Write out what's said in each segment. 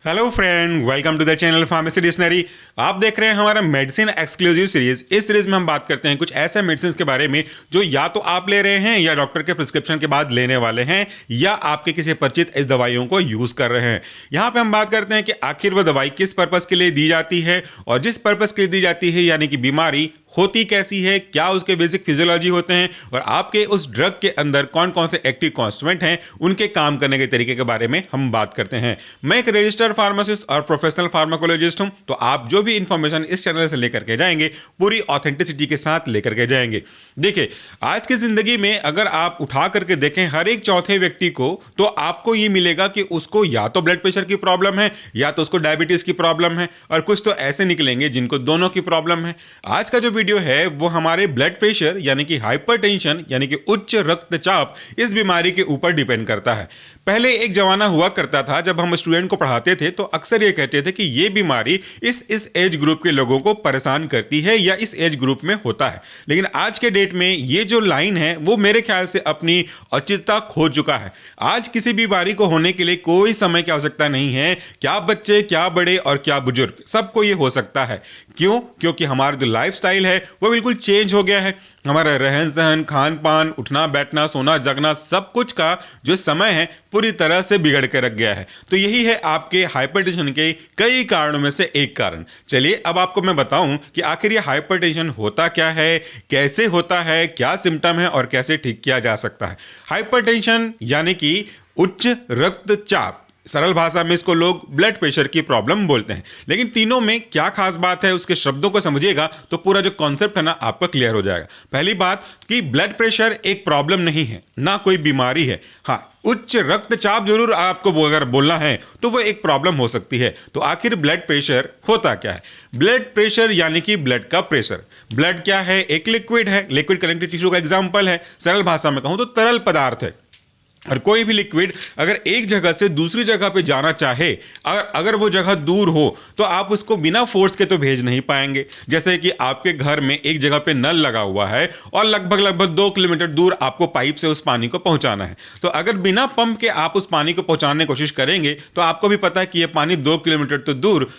Hello friend, welcome to the channel pharmacy dictionary. आप देख रहे हैं हमारा मेडिसिन एक्सक्लूसिव सीरीज। इस सीरीज में हम बात करते हैं कुछ ऐसे मेडिसिन के बारे में जो या तो आप ले रहे हैं या डॉक्टर के प्रिस्क्रिप्शन के बाद लेने वाले हैं या आपके किसी परिचित इस दवाइयों को यूज कर रहे हैं। यहाँ पे हम बात करते हैं कि आखिर वो दवाई किस पर्पज के लिए दी जाती है और जिस पर्पज के लिए दी जाती है यानी कि बीमारी होती कैसी है, क्या उसके बेसिक फिजियोलॉजी होते हैं और आपके उस ड्रग के अंदर कौन कौन से एक्टिव कॉन्स्टिट्यूएंट हैं, उनके काम करने के तरीके के बारे में हम बात करते हैं। मैं एक रजिस्टर्ड फार्मासिस्ट और प्रोफेशनल फार्माकोलॉजिस्ट हूं, तो आप जो भी इंफॉर्मेशन इस चैनल से लेकर के जाएंगे पूरी ऑथेंटिसिटी के साथ लेकर के जाएंगे। देखिए, आज की जिंदगी में अगर आप उठा करके देखें हर एक चौथे व्यक्ति को, तो आपको ये मिलेगा कि उसको या तो ब्लड प्रेशर की प्रॉब्लम है या तो उसको डायबिटीज की प्रॉब्लम है, और कुछ तो ऐसे निकलेंगे जिनको दोनों की प्रॉब्लम है। आज का जो वीडियो है वो हमारे ब्लड प्रेशर यानी कि हाइपरटेंशन यानी कि उच्च रक्तचाप इस बीमारी के ऊपर डिपेंड करता है। पहले एक जमाना हुआ करता था जब हम स्टूडेंट को पढ़ाते थे तो अक्सर ये कहते थे कि ये बीमारी इस एज ग्रुप के लोगों को परेशान करती है या इस एज ग्रुप में होता है। लेकिन आज के डेट में ये जो लाइन है वो मेरे ख्याल से अपनी औचित्यता खो चुका है। आज किसी बीमारी को होने के लिए कोई समय की आवश्यकता नहीं है, क्या बच्चे, क्या बड़े और क्या बुजुर्ग, सबको ये हो सकता है। क्यों? क्योंकि हमारा जो लाइफस्टाइल है वो बिल्कुल चेंज हो गया है। हमारा रहन सहन, खान पान, उठना बैठना, सोना जगना, सब कुछ का जो समय है पूरी तरह से बिगड़ के रख गया है। तो यही है आपके हाइपरटेंशन के कई कारणों में से एक कारण। चलिए अब आपको मैं बताऊं कि आखिर ये हाइपरटेंशन होता क्या है, कैसे होता है, क्या सिम्टम है और कैसे ठीक किया जा सकता है। हाइपरटेंशन यानी कि उच्च रक्तचाप, सरल भाषा में इसको लोग ब्लड प्रेशर की प्रॉब्लम बोलते हैं। लेकिन तीनों में क्या खास बात है, उसके शब्दों को समझिएगा तो पूरा जो कॉन्सेप्ट है ना आपका क्लियर हो जाएगा। पहली बात कि ब्लड प्रेशर एक प्रॉब्लम नहीं है, ना कोई बीमारी है। हाँ, उच्च रक्तचाप जरूर आपको अगर बोलना है तो वो एक प्रॉब्लम हो सकती है। तो आखिर ब्लड प्रेशर होता क्या है? ब्लड प्रेशर यानी कि ब्लड का प्रेशर। ब्लड क्या है? एक लिक्विड है, लिक्विड कनेक्टिव टिश्यू का एग्जाम्पल है। सरल भाषा में कहूं तो तरल पदार्थ है। और कोई भी लिक्विड अगर एक जगह से दूसरी जगह पे जाना चाहे, अगर वो जगह दूर हो तो आप उसको बिना फोर्स के तो भेज नहीं पाएंगे। जैसे कि आपके घर में एक जगह पे नल लगा हुआ है और लगभग 2 किलोमीटर दूर आपको पाइप से उस पानी को पहुंचाना है। तो अगर बिना पंप के आप उस पानी को पहुंचाने की कोशिश करेंगे तो आपको भी पता है कि यह पानी 2 किलोमीटर तो दूर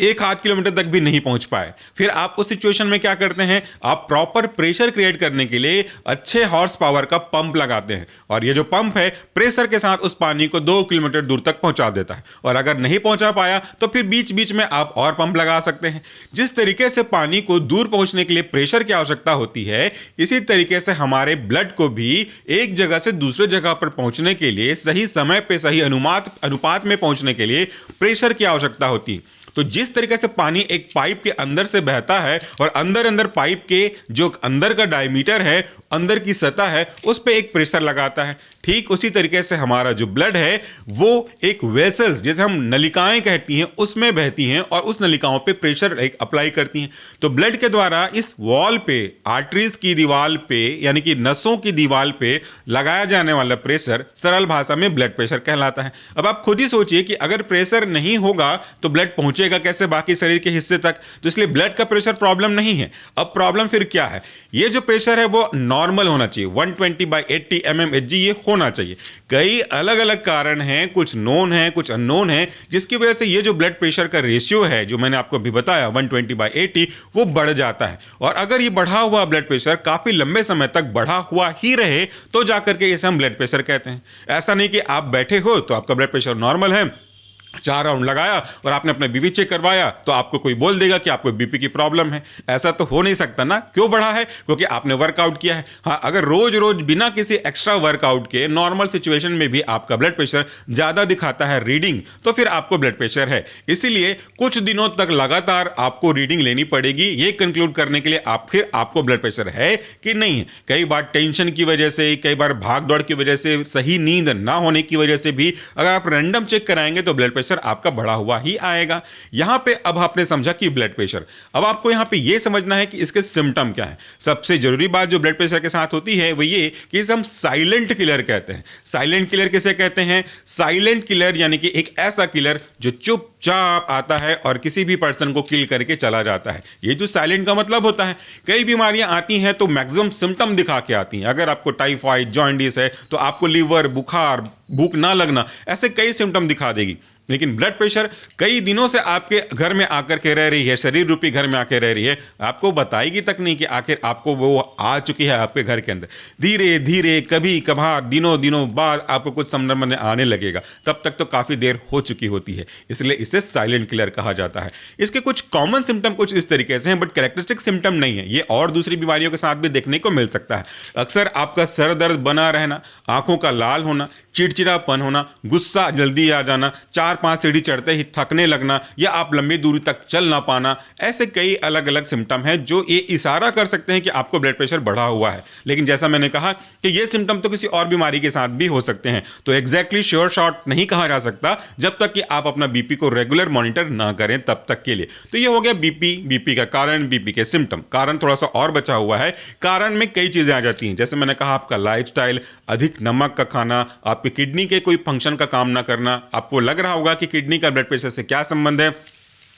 1 आध किलोमीटर तक भी नहीं पहुंच पाए। फिर आप उस सिचुएशन में क्या करते हैं? आप प्रॉपर प्रेशर क्रिएट करने के लिए अच्छे हॉर्स पावर का पंप लगाते हैं, और ये जो पंप है प्रेशर के साथ उस पानी को 2 किलोमीटर दूर तक पहुंचा देता है। और अगर नहीं पहुंचा पाया तो फिर बीच बीच में आप और पंप लगा सकते हैं। जिस तरीके से पानी को दूर पहुंचने के लिए प्रेशर की आवश्यकता होती है, इसी तरीके से हमारे ब्लड को भी एक जगह से दूसरे जगह पर पहुंचने के लिए, सही समय पर सही अनुपात में पहुंचने के लिए प्रेशर की आवश्यकता होती है। तो जिस तरीके से पानी एक पाइप के अंदर से बहता है और अंदर अंदर पाइप के जो अंदर का डायमीटर है, अंदर की सतह है, उस पे एक प्रेशर लगाता है, ठीक उसी तरीके से हमारा जो ब्लड है वो एक वेसल्स, जैसे हम नलिकाएं कहती हैं, उसमें बहती हैं और उस नलिकाओं पे प्रेशर एक अप्लाई करती हैं। तो ब्लड के द्वारा इस वॉल पे, आर्टरीज की दीवार पे यानी कि नसों की दीवार पे लगाया जाने वाला प्रेशर सरल भाषा में ब्लड प्रेशर कहलाता है। अब आप खुद ही सोचिए कि अगर प्रेशर नहीं होगा तो ब्लड पहुंचेगा कैसे बाकी शरीर के हिस्से तक? तो इसलिए ब्लड का प्रेशर प्रॉब्लम नहीं है। अब प्रॉब्लम फिर क्या है? ये जो प्रेशर है वो नॉर्मल होना चाहिए, 120/80 mmHg ये होना चाहिए। कई अलग अलग कारण हैं, कुछ नोन है कुछ अननोन है, जिसकी वजह से ये जो ब्लड प्रेशर का रेशियो है जो मैंने आपको अभी बताया 120/80 वो बढ़ जाता है। और अगर ये बढ़ा हुआ ब्लड प्रेशर काफी लंबे समय तक बढ़ा हुआ ही रहे तो जाकर के इसे हम ब्लड प्रेशर कहते हैं। ऐसा नहीं कि आप बैठे हो तो आपका ब्लड प्रेशर नॉर्मल है, 4 राउंड लगाया और आपने अपना बीपी चेक करवाया तो आपको कोई बोल देगा कि आपको बीपी की प्रॉब्लम है। ऐसा तो हो नहीं सकता ना। क्यों बढ़ा है? क्योंकि आपने वर्कआउट किया है। हाँ, अगर रोज रोज बिना किसी एक्स्ट्रा वर्कआउट के नॉर्मल सिचुएशन में भी आपका ब्लड प्रेशर ज्यादा दिखाता है रीडिंग, तो फिर आपको ब्लड प्रेशर है। इसीलिए कुछ दिनों तक लगातार आपको रीडिंग लेनी पड़ेगी ये कंक्लूड करने के लिए फिर आपको ब्लड प्रेशर है कि नहीं है। कई बार टेंशन की वजह से, कई बार भाग दौड़ की वजह से, सही नींद ना होने की वजह से भी अगर आप रैंडम चेक कराएंगे तो ब्लड प्रेशर आपका बढ़ा हुआ ही आएगा। यहां पे अब आपने समझा कि ब्लड प्रेशर। अब आपको यहां पे यह समझना है कि इसके सिम्टम क्या है। सबसे जरूरी बात जो ब्लड प्रेशर के साथ होती है वो ये कि इसे हम साइलेंट किलर कहते हैं। साइलेंट किलर किसे कहते हैं? साइलेंट किलर यानी कि एक ऐसा किलर जो चुपचाप आता है और किसी भी पर्सन को किल करके चला जाता है। ये जो साइलेंट का मतलब होता है, कई बीमारियां आती हैं तो मैक्सिमम सिम्टम दिखा के आती हैं। अगर आपको टाइफाइड, जॉन्डिस है तो आपको लीवर, बुखार, भूख ना लगना, ऐसे कई सिम्टम दिखा देगी। लेकिन ब्लड प्रेशर कई दिनों से आपके घर में आकर के रह रही है, शरीर रूपी घर में आकर रह रही है, आपको बताएगी तक नहीं कि आखिर आपको वो आ चुकी है आपके घर के अंदर। धीरे धीरे कभी कभार दिनों दिनों बाद आपको कुछ समझ में आने लगेगा, तब तक तो काफ़ी देर हो चुकी होती है, इसलिए इसे साइलेंट किलर कहा जाता है। इसके कुछ कॉमन सिम्टम कुछ इस तरीके से हैं, बट कैरेक्टरिस्टिक सिम्टम नहीं है, ये और दूसरी बीमारियों के साथ भी देखने को मिल सकता है। अक्सर आपका सर दर्द बना रहना, आंखों का लाल होना, चिड़चिड़ापन होना, गुस्सा जल्दी आ जाना, 4-5 सीढ़ी चढ़ते ही थकने लगना, या आप लंबी दूरी तक चल ना पाना, ऐसे कई अलग अलग सिम्टम हैं जो ये इशारा कर सकते हैं कि आपको ब्लड प्रेशर बढ़ा हुआ है। लेकिन जैसा मैंने कहा कि ये सिम्टम तो किसी और बीमारी के साथ भी हो सकते हैं, तो एग्जैक्टली श्योर शॉट नहीं कहा जा सकता जब तक कि आप अपना बीपी को रेगुलर मॉनिटर ना करें तब तक के लिए। तो ये हो गया बीपी, बीपी का कारण, बीपी के सिम्टम। कारण थोड़ा सा और बचा हुआ है, कारण में कई चीजें आ जाती हैं, जैसे मैंने कहा आपका लाइफस्टाइल, अधिक नमक का खाना, आपकी किडनी के कोई फंक्शन का काम ना करना। आपको लग रहा होगा कि किडनी का ब्लड प्रेशर से क्या संबंध है,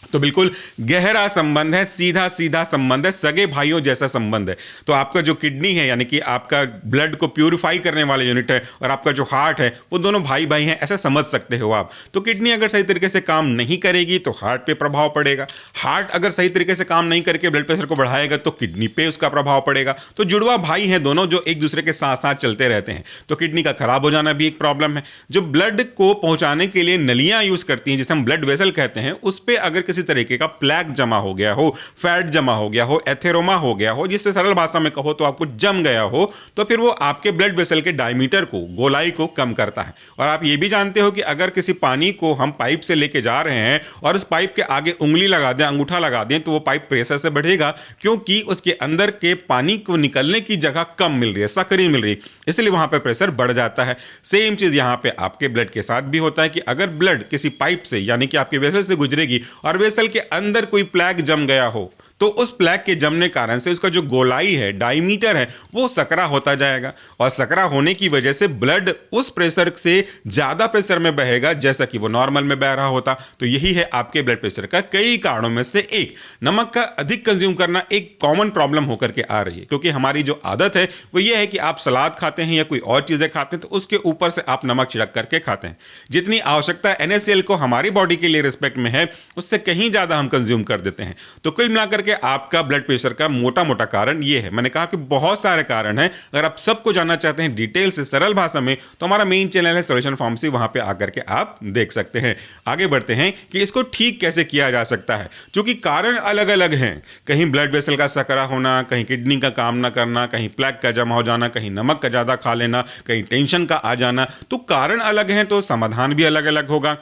तो बिल्कुल गहरा संबंध है, सीधा सीधा संबंध है, सगे भाइयों जैसा संबंध है। तो आपका जो किडनी है, यानी कि आपका ब्लड को प्यूरिफाई करने वाला यूनिट है, और आपका जो हार्ट है, वो दोनों भाई भाई हैं, ऐसा समझ सकते हो आप। तो किडनी अगर सही तरीके से काम नहीं करेगी तो हार्ट पे प्रभाव पड़ेगा, हार्ट अगर सही तरीके से काम नहीं करके ब्लड प्रेशर को बढ़ाएगा तो किडनी पे उसका प्रभाव पड़ेगा। तो जुड़वा भाई हैं दोनों, जो एक दूसरे के साथ साथ चलते रहते हैं। तो किडनी का खराब हो जाना भी एक प्रॉब्लम है। जो ब्लड को पहुंचाने के लिए नलियां यूज करती हैं, जिसे हम ब्लड वेसल कहते हैं, उस पर अगर किसी तरीके का प्लैक जमा हो गया हो, फैट जमा हो गया हो, एथेरोमा हो गया हो, जिससे सरल भाषा में कहो तो आपको जम गया हो, तो फिर वो आपके ब्लड वेसल के डायमीटर को, गोलाई को कम करता है। और आप ये भी जानते हो कि अगर किसी पानी को हम पाइप से लेके जा रहे हैं और उस पाइप के आगे उंगली लगा दें, अंगूठा लगा दें, तो वो पाइप प्रेशर से बढ़ेगा, क्योंकि उसके अंदर के पानी को निकलने की जगह कम मिल रही है, सकरी मिल रही है, इसलिए वहां पर प्रेशर बढ़ जाता है। सेम चीज यहां पे आपके ब्लड के साथ भी होता है कि अगर ब्लड किसी पाइप से, यानी कि आपके वेसल से गुजरेगी और वेसल के अंदर कोई प्लैक जम गया हो, तो उस प्लैक के जमने कारण से उसका जो गोलाई है, डायमीटर है, वो सकरा होता जाएगा, और सकरा होने की वजह से ब्लड उस प्रेशर से ज्यादा प्रेशर में बहेगा जैसा कि वो नॉर्मल में बह रहा होता। तो यही है आपके ब्लड प्रेशर का कई कारणों में से एक। नमक का अधिक कंज्यूम करना एक कॉमन प्रॉब्लम होकर के आ रही है, क्योंकि हमारी जो आदत है वो ये है कि आप सलाद खाते हैं या कोई और चीजें खाते हैं तो उसके ऊपर से आप नमक छिड़क करके खाते हैं। जितनी आवश्यकता NaCl को हमारी बॉडी के लिए रिस्पेक्ट में है, उससे कहीं ज्यादा हम कंज्यूम कर देते हैं। तो कुल मिलाकर कि आपका ब्लड प्रेशर का मोटा मोटा कारण यह है। मैंने कहा कि बहुत सारे कारण हैं, अगर आप सबको जानना चाहते हैं डिटेल से, सरल भाषा में, तो हमारा मेन चैनल है सॉल्यूशन फार्मेसी, वहां पे आकर के आप देख सकते हैं। आगे बढ़ते हैं कि इसको ठीक कैसे किया जा सकता है, क्योंकि कारण अलग अलग हैं। कहीं ब्लड वेसल का सकरा होना, कहीं किडनी का काम ना करना, कहीं प्लैक का जमा हो जाना, कहीं नमक का ज्यादा खा लेना, कहीं टेंशन का आ जाना। तो कारण अलग हैं तो समाधान भी अलग अलग होगा।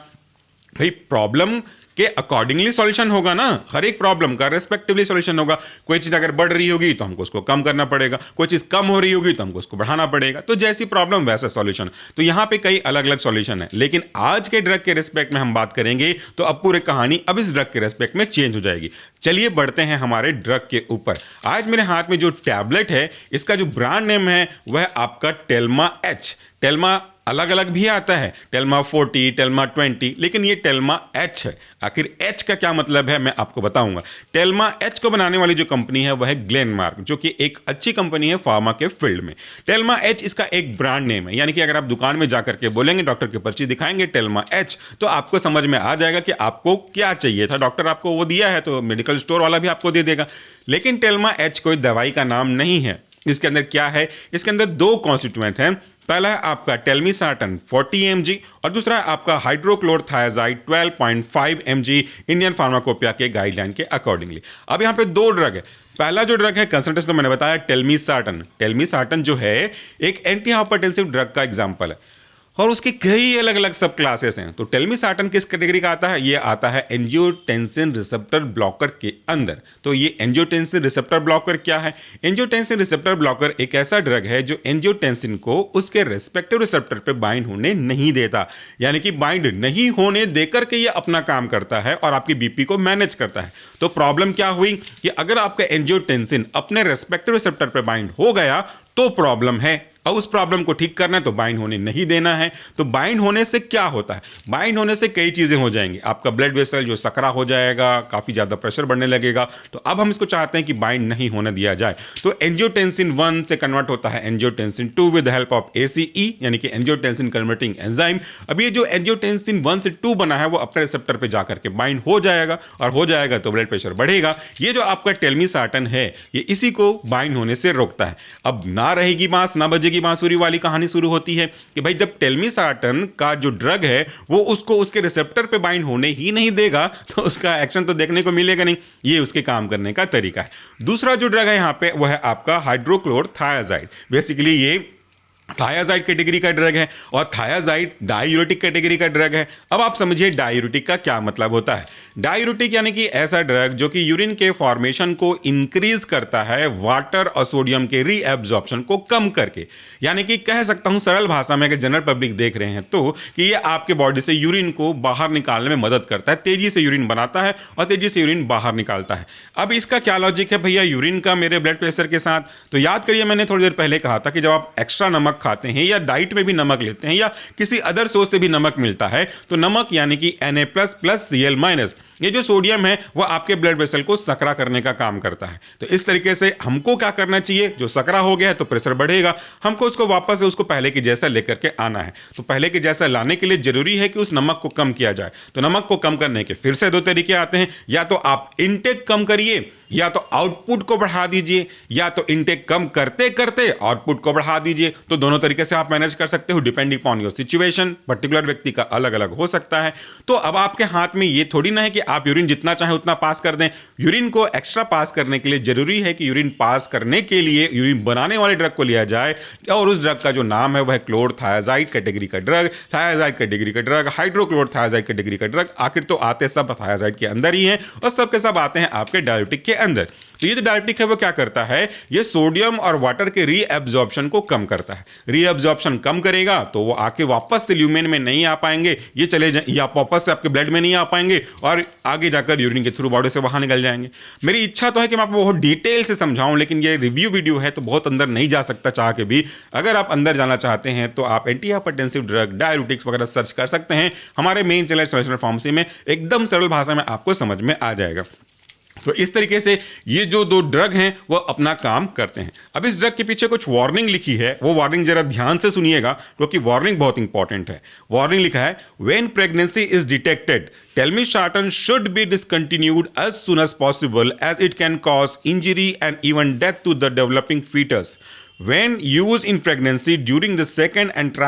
भाई प्रॉब्लम के अकॉर्डिंगली सॉल्यूशन होगा ना, हर एक प्रॉब्लम का रेस्पेक्टिवली सॉल्यूशन होगा। कोई चीज अगर बढ़ रही होगी तो हमको उसको कम करना पड़ेगा, कोई चीज कम हो रही होगी तो हमको उसको बढ़ाना पड़ेगा। तो जैसी प्रॉब्लम वैसा सॉल्यूशन। तो यहां पे कई अलग अलग सॉल्यूशन है, लेकिन आज के ड्रग के रेस्पेक्ट में हम बात करेंगे तो अब पूरी कहानी अब इस ड्रग के रेस्पेक्ट में चेंज हो जाएगी। चलिए बढ़ते हैं हमारे ड्रग के ऊपर। आज मेरे हाथ में जो टैबलेट है, इसका जो ब्रांड नेम है वह आपका टेल्मा एच। टेल्मा अलग अलग भी आता है, टेल्मा 40, टेल्मा 20, लेकिन ये टेल्मा एच है। आखिर एच का क्या मतलब है मैं आपको बताऊंगा। टेल्मा एच को बनाने वाली जो कंपनी है वह है ग्लेनमार्क, जो कि एक अच्छी कंपनी है फार्मा के फील्ड में। टेल्मा एच इसका एक ब्रांड नेम है, यानी कि अगर आप दुकान में जाकर के बोलेंगे, डॉक्टर की पर्ची दिखाएंगे टेल्मा एच, तो आपको समझ में आ जाएगा कि आपको क्या चाहिए था। डॉक्टर आपको वो दिया है तो मेडिकल स्टोर वाला भी आपको दे देगा। लेकिन टेल्मा एच कोई दवाई का नाम नहीं है। इसके अंदर क्या है, इसके अंदर दो कॉन्स्टिट्यूएंट हैं। पहला है आपका टेल्मिसार्टन 40 mg और दूसरा है आपका हाइड्रोक्लोरथायाजाइड 12.5 mg इंडियन फार्माकोपिया के गाइडलाइन के अकॉर्डिंगली। अब यहाँ पे दो ड्रग है। पहला जो ड्रग है कंसल्टेंट, तो मैंने बताया टेल्मिसार्टन। टेल्मिसार्टन जो है एक एंटी हाइपरटेंसिव ड्रग का एग्जाम्पल है, और उसके कई अलग अलग सब क्लासेस हैं। तो टेल्मिसार्टन किस कैटेगरी का आता है, ये आता है एंजियोटेंसिन रिसेप्टर ब्लॉकर के अंदर। तो ये एंजियोटेंसिन रिसेप्टर ब्लॉकर क्या है? एंजियोटेंसिन रिसेप्टर ब्लॉकर एक ऐसा ड्रग है जो एंजियोटेंसिन को उसके रेस्पेक्टिव रिसेप्टर पे बाइंड होने नहीं देता, यानी कि बाइंड नहीं होने देकर के ये अपना काम करता है और आपकी बीपी को मैनेज करता है। तो प्रॉब्लम क्या हुई कि अगर आपका एंजियोटेंसिन अपने रेस्पेक्टिव रिसेप्टर पे बाइंड हो गया तो प्रॉब्लम है। और उस प्रॉब्लम को ठीक करना है तो बाइंड होने नहीं देना है। तो बाइंड होने से क्या होता है? बाइंड होने से कई चीज़ें हो जाएंगी। आपका ब्लड वेसल जो सकरा हो जाएगा, काफ़ी ज़्यादा प्रेशर बढ़ने लगेगा। तो अब हम इसको चाहते हैं कि बाइंड नहीं होने दिया जाए। तो एंजियोटेंसिन 1 से कन्वर्ट होता है angiotensin 2 with the help of ACE, यानी कि एंजियोटेंसिन कन्वर्टिंग एंजाइम। अब ये जो एंजियोटेंसिन 1 से 2 बना है वो अपने रिसेप्टर पे जाकर के बाइंड हो जाएगा, और हो जाएगा तो ब्लड प्रेशर बढ़ेगा। ये जो आपका टेल्मिसार्टन है ये इसी को बाइंड होने से रोकता है। अब ना रहेगी बांस ना बजेगी बांसुरी वाली कहानी शुरू होती है कि भाई जब टेल्मिसार्टन का जो ड्रग है वो उसको उसके रिसेप्टर पे बाइंड होने ही नहीं देगा तो उसका एक्शन तो देखने को मिलेगा नहीं। ये उसके काम करने का तरीका है। दूसरा जो ड्रग है यहां पे वो है आपका हाइड्रोक्लोरथायाजाइड। बेसिकली ये थायाजाइड कैटेगरी का ड्रग है, और थायाजाइड डायूरेटिक कैटेगरी का ड्रग है। अब आप समझिए डायूरेटिक का क्या मतलब होता है। डायूरेटिक यानी कि ऐसा ड्रग जो कि यूरिन के फॉर्मेशन को इंक्रीज करता है वाटर और सोडियम के रीएब्जॉर्प्शन को कम करके। यानी कि कह सकता हूं सरल भाषा में, अगर जनरल पब्लिक देख रहे हैं तो, कि ये आपके बॉडी से यूरिन को बाहर निकालने में मदद करता है, तेजी से यूरिन बनाता है और तेजी से यूरिन बाहर निकालता है। अब इसका क्या लॉजिक है भैया यूरिन का मेरे ब्लड प्रेशर के साथ? तो याद करिए मैंने थोड़ी देर पहले कहा था कि जब आप एक्स्ट्रा नमक खाते हैं या डाइट में भी नमक लेते हैं या किसी अदर सोर्स से भी नमक मिलता है, तो नमक यानी कि Na++Cl- ये जो सोडियम है वो आपके ब्लड वेसल को सकरा करने का काम करता है। तो इस तरीके से हमको क्या करना चाहिए, जो सकरा हो गया है तो प्रेशर बढ़ेगा, हमको उसको वापस से उसको पहले के जैसा लेकर के आना है। तो पहले के जैसा लाने के लिए जरूरी है कि उस नमक को कम किया जाए। तो नमक को कम करने के फिर से दो तरीके आते हैं, या तो आप इनटेक कम करिए या तो आउटपुट को बढ़ा दीजिए, या तो इनटेक कम करते करते आउटपुट को बढ़ा दीजिए। तो दोनों तरीके से आप मैनेज कर सकते हो, depending upon your situation. Particular व्यक्ति का अलग अलग हो सकता है। तो अब आपके हाथ में ये थोड़ी ना है कि आप यूरिन जितना चाहे उतना पास कर दें। यूरिन को एक्स्ट्रा पास करने के लिए जरूरी है कि यूरिन पास करने के लिए यूरिन बनाने वाले ड्रग को लिया जाए, और उस ड्रग का जो नाम है वह क्लोरथायाजाइड कैटेगरी का ड्रग, थायाजाइड कैटेगरी का ड्रग, हाइड्रोक्लोरथायाजाइड कैटेगरी का ड्रग। आखिर तो आते सब थायाजाइड के अंदर ही हैं, और सब के सब आते हैं आपके डायूरेटिक के अंदर। तो ये जो डायूरेटिक है वो क्या करता है, ये सोडियम और वाटर के रीएब्जॉर्प्शन को कम करता है। रीएब्जॉर्प्शन कम करेगा तो वो आके वापस से ल्यूमेन में नहीं आ पाएंगे, ये चले जाए या वापस से आपके ब्लड में नहीं आ पाएंगे और आगे जाकर यूरिन के थ्रू बॉडी से बाहर निकल जाएंगे। मेरी इच्छा तो है कि मैं आपको बहुत डिटेल से समझाऊं, लेकिन ये रिव्यू वीडियो है तो बहुत अंदर नहीं जा सकता चाह के भी। अगर आप अंदर जाना चाहते हैं तो आप एंटी हाइपरटेंसिव ड्रग, डायूरेटिक्स वगैरह सर्च कर सकते हैं। हमारे मेन चैनल सॉल्यूशन फार्मेसी में एकदम सरल भाषा में आपको समझ में आ जाएगा। तो इस तरीके से ये जो दो ड्रग हैं वो अपना काम करते हैं। अब इस ड्रग के पीछे कुछ वार्निंग लिखी है, वो वार्निंग जरा ध्यान से सुनिएगा क्योंकि वार्निंग बहुत इंपॉर्टेंट है। वार्निंग लिखा है, when pregnancy is detected telmisartan should be discontinued as soon as possible as it can cause injury and even death to the developing fetus when used in pregnancy during the second and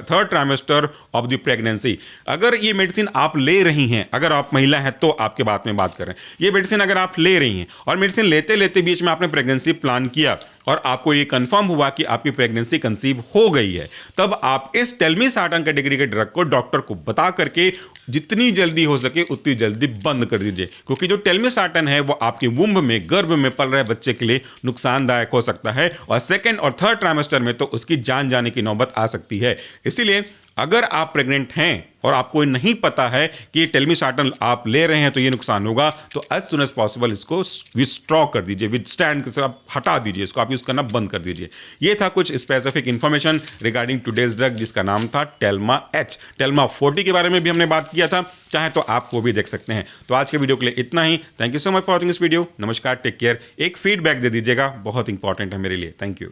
third trimester of the pregnancy। अगर ये medicine आप ले रही हैं, अगर आप महिला हैं तो आपके बात में बात कर रहे हैं, ये मेडिसिन अगर आप ले रही हैं और मेडिसिन लेते लेते बीच में आपने प्रेगनेंसी प्लान किया और आपको ये कंफर्म हुआ कि आपकी प्रेगनेंसी कंसीव हो गई है, तब आप इस टेल्मिसार्टन कैटेगरी के ड्रग को डॉक्टर को बता करके जितनी जल्दी हो सके उतनी जल्दी बंद कर दीजिए, क्योंकि जो टेल्मिसार्टन है वो आपके वुम्ब में, गर्भ में पल रहे बच्चे के लिए नुकसानदायक हो सकता है और सेकेंड और थर्ड ट्राइमेस्टर में तो उसकी जान जाने की नौबत आ सकती है। इसीलिए अगर आप प्रेग्नेंट हैं और आपको नहीं पता है कि टेल्मिसार्टन आप ले रहे हैं तो ये नुकसान होगा, तो एज सुन एज पॉसिबल इसको विथड्रॉ कर दीजिए, विथस्टैंड से आप हटा दीजिए, इसको आप यूज करना बंद कर दीजिए। ये था कुछ specific information regarding today's drug जिसका नाम था टेल्मा-H। टेल्मा 40 के बारे में भी हमने बात किया था, चाहे तो आप वो भी देख सकते हैं। तो आज के वीडियो के लिए इतना ही। Thank you so much for watching this video. नमस्कार, टेक केयर। एक फीडबैक दे दीजिएगा, बहुत इंपॉर्टेंट है मेरे लिए। Thank you.